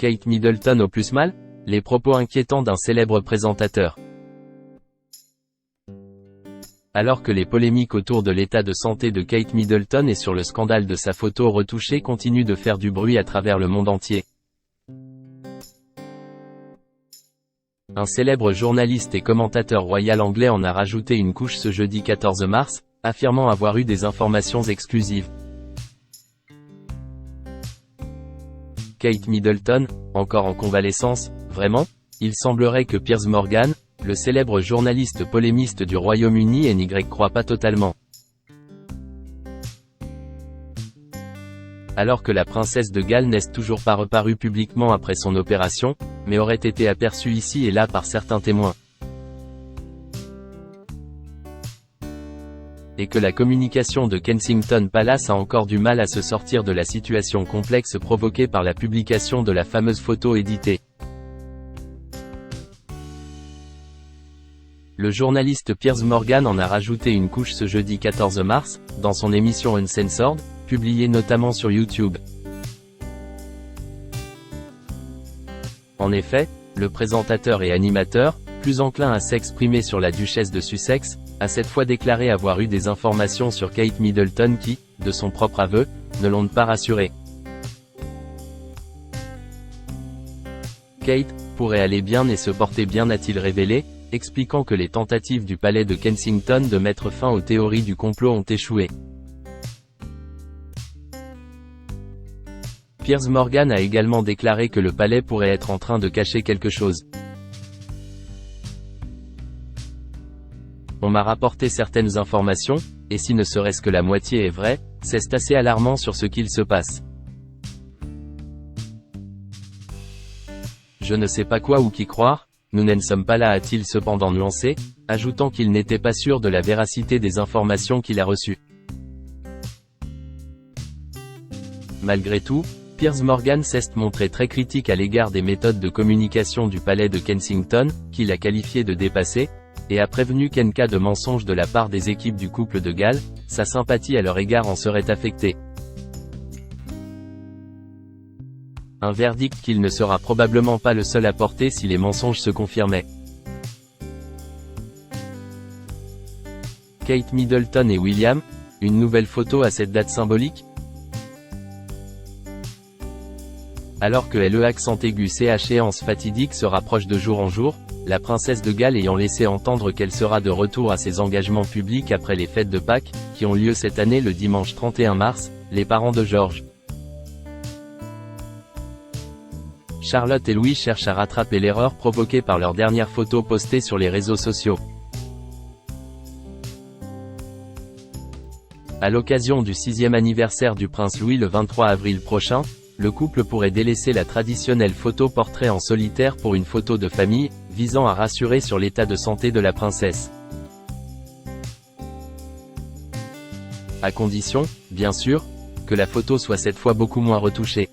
Kate Middleton au plus mal? Les propos inquiétants d'un célèbre présentateur. Alors que les polémiques autour de l'état de santé de Kate Middleton et sur le scandale de sa photo retouchée continuent de faire du bruit à travers le monde entier. Un célèbre journaliste et commentateur royal anglais en a rajouté une couche ce jeudi 14 mars, affirmant avoir eu des informations exclusives. Kate Middleton, encore en convalescence, vraiment? Il semblerait que Piers Morgan, le célèbre journaliste polémiste du Royaume-Uni n'y croit pas totalement. Alors que la princesse de Galles n'est toujours pas reparue publiquement après son opération, mais aurait été aperçue ici et là par certains témoins. Et que la communication de Kensington Palace a encore du mal à se sortir de la situation complexe provoquée par la publication de la fameuse photo éditée. Le journaliste Piers Morgan en a rajouté une couche ce jeudi 14 mars, dans son émission Uncensored, publiée notamment sur YouTube. En effet, le présentateur et animateur, plus enclin à s'exprimer sur la duchesse de Sussex, a cette fois déclaré avoir eu des informations sur Kate Middleton qui, de son propre aveu, ne l'ont pas rassuré. Kate pourrait aller bien et se porter bien, a-t-il révélé, expliquant que les tentatives du palais de Kensington de mettre fin aux théories du complot ont échoué. Piers Morgan a également déclaré que le palais pourrait être en train de cacher quelque chose. On m'a rapporté certaines informations, et si ne serait-ce que la moitié est vraie, c'est assez alarmant sur ce qu'il se passe. Je ne sais pas quoi ou qui croire, nous n'en sommes pas là, a-t-il cependant nuancé, ajoutant qu'il n'était pas sûr de la véracité des informations qu'il a reçues. Malgré tout, Piers Morgan s'est montré très critique à l'égard des méthodes de communication du palais de Kensington, qu'il a qualifié de dépassées, et a prévenu qu'en cas de mensonge de la part des équipes du couple de Galles, sa sympathie à leur égard en serait affectée. Un verdict qu'il ne sera probablement pas le seul à porter si les mensonges se confirmaient. Kate Middleton et William, une nouvelle photo à cette date symbolique? Alors que le accent aigu échéance fatidique se rapproche de jour en jour, la princesse de Galles ayant laissé entendre qu'elle sera de retour à ses engagements publics après les fêtes de Pâques, qui ont lieu cette année le dimanche 31 mars, les parents de George, Charlotte et Louis cherchent à rattraper l'erreur provoquée par leur dernière photo postée sur les réseaux sociaux. À l'occasion du 6e anniversaire du prince Louis le 23 avril prochain, le couple pourrait délaisser la traditionnelle photo portrait en solitaire pour une photo de famille, visant à rassurer sur l'état de santé de la princesse. À condition, bien sûr, que la photo soit cette fois beaucoup moins retouchée.